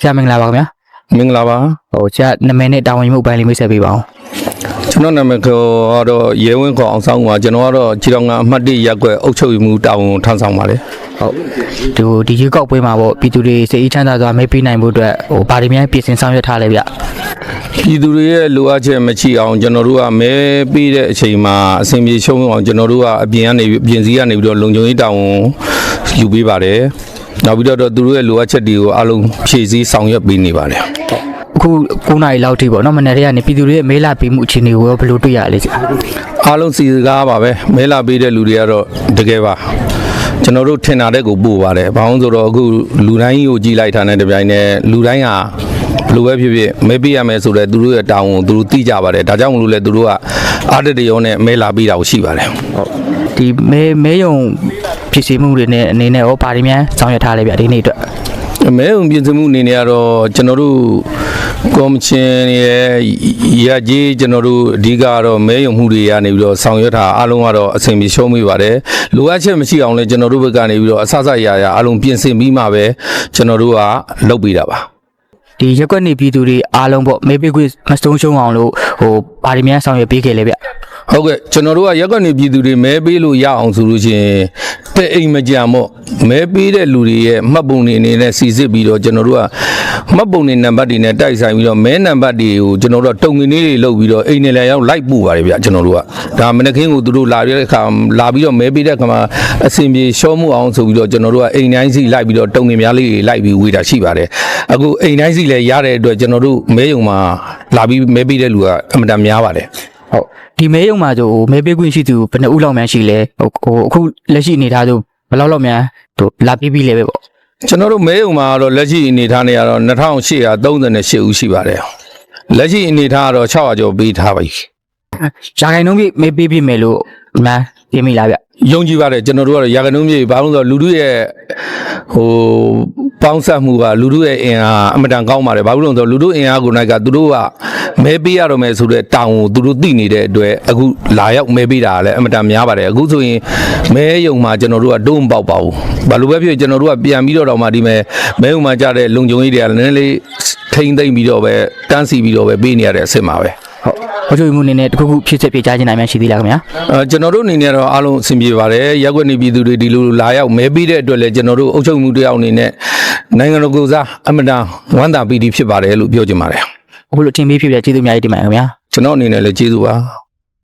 ဆရာမင်္ဂလာပါခင်ဗျာ မင်္ဂလာပါ ဟိုဆရာနာမည်နဲ့တာဝန်ယူမှုအပိုင်းလေးမိတ်ဆက်ပေးပါအောင် ကျွန်တော်နာမည်ကတော့ရဲဝင်းခေါ်အောင်ဆောင်ကကျွန်တော်ကတော့ခြေတော်ကအမှတ်၁ရက်ကွယ်အုပ်ချုပ်မှုတာဝန်ထမ်းဆောင်ပါတယ် ဟုတ်ဒီရွေးကောက်ပွဲမှာပေါ့ပြည်သူတွေစိတ်အေးချမ်းသာစွာမဲပေးနိုင်ဖို့အတွက်ဟိုဗာဒီမြန်ပြင်ဆင်ဆောင်ရွက်ထားလဲဗျ ပြည်သူတွေရဲ့လိုအပ်ချက်မရှိအောင်ကျွန်တော်တို့ကမဲပေးတဲ့အချိန်မှာအစဉ်ပြေရှုံးအောင်ကျွန်တော်တို့ကအပြင်ကနေပြင်စည်းကနေပြီးတော့လုံခြုံရေးတာဝန်ယူပေးပါတယ်နောက်ပြီးတော့သူတို့ရဲ့လိုအပ်ချက်တွေကိုအလုံးဖြည့်ဆည်းဆောင်ရွက်ပေးနေပါတယ် အခု9နာရီလောက်ထိပေါ့နော်မနေ့တည်းကနေပြည်သူတွေရဲ့မဲလာပေးမှုအခြေအနေကိုဘယ်လိုတွေ့ရလဲဆရာ အားလုံးစီကားပါပဲမဲလာပေးတဲ့လူတွေကတော့တကယ်ပါကျွန်တော်တို့ထင်တာတဲ့ကိုပို့ပါတယ်ဘာလို့ဆိုတော့အခုလူတိုင်းကိုကြည်လိုက်တာနဲ့တပြိုင်နက်လူတိုင်းဟာဘလိုပဲဖြစ်ဖြစ်မဲပေးရမယ်ဆိုတော့သူတို့ရဲ့တာဝန်သူတို့သိကြပါတယ်ဒါကြောင့်မလို့လဲသူတို့ကအားတတရောနဲ့မဲလာပေးတာကိုရှိပါတယ် ဒီမဲယုံဖြစ်စီမှုတွေနဲ့အနေနဲ့ရောဗာဒီမြန်ဆောင်ရွက်ထားလဲဗျဒီနေ့အတွက် မဲုံပြင်ဆင်မှုအနေနဲ့ကတော့ကျွန်တော်တို့ကော်မရှင်ရဲ့ရကြီးကျွန်တော်တို့အဓိကကတော့မဲယုံမှုတွေကနေပြီးတော့ဆောင်ရွက်တာအားလုံးကတော့အဆင်ပြေရှုံးမိပါတယ်လိုအပ်ချက်မရှိအောင်လဲကျွန်တော်တို့ဘက်ကနေပြီးတော့အဆအဆရရအားလုံးပြင်ဆင်ပြီးမှပဲကျွန်တော်တို့ကလုပ်ပေးတာပါ ဒီရက်ွက်နေပြည်သူတွေအားလုံးပေါ့မဲပေးခွင့်မဆုံးရှုံးအောင်လို့ဟိုဗာဒီမြန်ဆောင်ရွက်ပေးခဲ့လဲဗျ ဟုတ်ကဲ့ကျွန်တော်တို့ကရက်ကွက်နေပြည်သူတွေမဲပေးလို့ရအောင်ဆိုလို့ရှိရင်တဲ့အိမ်မကြံမို့မဲပေးတဲ့လူတွေရဲ့မှတ်ပုံတွေအနေနဲ့စီစစ်ပြီးတော့ကျွန်တော်တို့ကမှတ်ပုံတွေနံပါတ်တွေနဲ့တိုက်ဆိုင်ပြီးတော့မဲနံပါတ်တွေကိုကျွန်တော်တို့ကတုံငင်းလေးတွေလုပ်ပြီးတော့အိမ်နဲ့လည်းရောက်လိုက်ပို့ပါတယ်ဗျကျွန်တော်တို့ကဒါမနက်ခင်းကိုသူတို့လာတဲ့အခါလာပြီးတော့မဲပေးတဲ့အခါမှာအစဉ်ပြေရှော့မှုအောင်ဆိုပြီးတော့ကျွန်တော်တို့ကအိမ်တိုင်းစီလိုက်ပြီးတော့တုံငင်းများလေးတွေလိုက်ပြီးဝေးတာရှိပါတယ်အခုအိမ်တိုင်းစီလည်းရတဲ့အတွက်ကျွန်တော်တို့မဲယုံမှာလာပြီးမဲပေးတဲ့လူကအမှန်တမ်းများပါတယ် ဟုတ်ဒီမဲယုံမှာဆိုမဲပေးခွင့်ရှိသူဘယ်နှဦးလောက်များရှိလဲဟိုအခုလက်ရှိအနေထားဆိုဘယ်လောက်များတို့လာပြီးပြီလဲပဲပေါ့ ကျွန်တော်တို့မဲယုံမှာတော့လက်ရှိအနေထားနေရတော့2838ဦးရှိပါတယ်လက်ရှိအနေထားကတော့600ကျော်ပေးထားပါပြီ ရာခိုင်နှုန်းပြမဲပေးပြမယ်လို့များပြမိလားဗျ ယုံကြည်ပါတယ်ကျွန်တော်တို့ကတော့ရာခိုင်နှုန်းမြေဘာလို့လဲဆိုတော့လူတို့ရဲ့ဟိုပေါင်းစပ်မှုကလူတို့ရဲ့အင်အားအမတန်ကောင်းပါတယ်ဘာလို့လဲဆိုတော့လူတို့အင်အားကိုနိုင်ကသူတို့ကမဲပေးရတော့မယ်ဆိုတဲ့တောင်းကိုသူတို့သိနေတဲ့အတွက်အခုလာရောက်မဲပေးတာလည်းအမတန်များပါတယ်အခုဆိုရင်မဲယုံမှာကျွန်တော်တို့ကတုံးပေါက်ပါဘူးဘာလို့ပဲဖြစ်ကျွန်တော်တို့ကပြန်ပြီးတော့မှဒီမဲယုံမှာကြားတဲ့လုံခြုံရေးတွေကလည်းနည်းနည်းလေးထိမ့်သိမ့်ပြီးတော့ပဲတန်းစီပြီးတော့ပဲပေးနေရတဲ့အဆင့်မှာပဲ ဟုတ်ဟုတ်မှုအနေနဲ့တခုခုဖြစ်ဖြစ်ပြချခြင်းနိုင်မှရှိသေးလားခင်ဗျာ ကျွန်တော်တို့အနေနဲ့တော့အားလုံးအဆင်ပြေပါတယ်ရက်ွက်နေပြည်သူတွေဒီလိုလာရောက်မဲပေးတဲ့အတွက်လည်းကျွန်တော်တို့အုပ်ချုပ်မှုတရားအနေနဲ့နိုင်ငံတော်ကိုစားအမတန်ဝမ်းသာပီတိဖြစ်ပါတယ်လို့ပြောချင်ပါတယ် အခုလိုအထင်ပေးဖြစ်ပြကျေးဇူးအများကြီးတင်ပါတယ်ခင်ဗျာ ကျွန်တော်အနေနဲ့လည်းကျေးဇူးပါ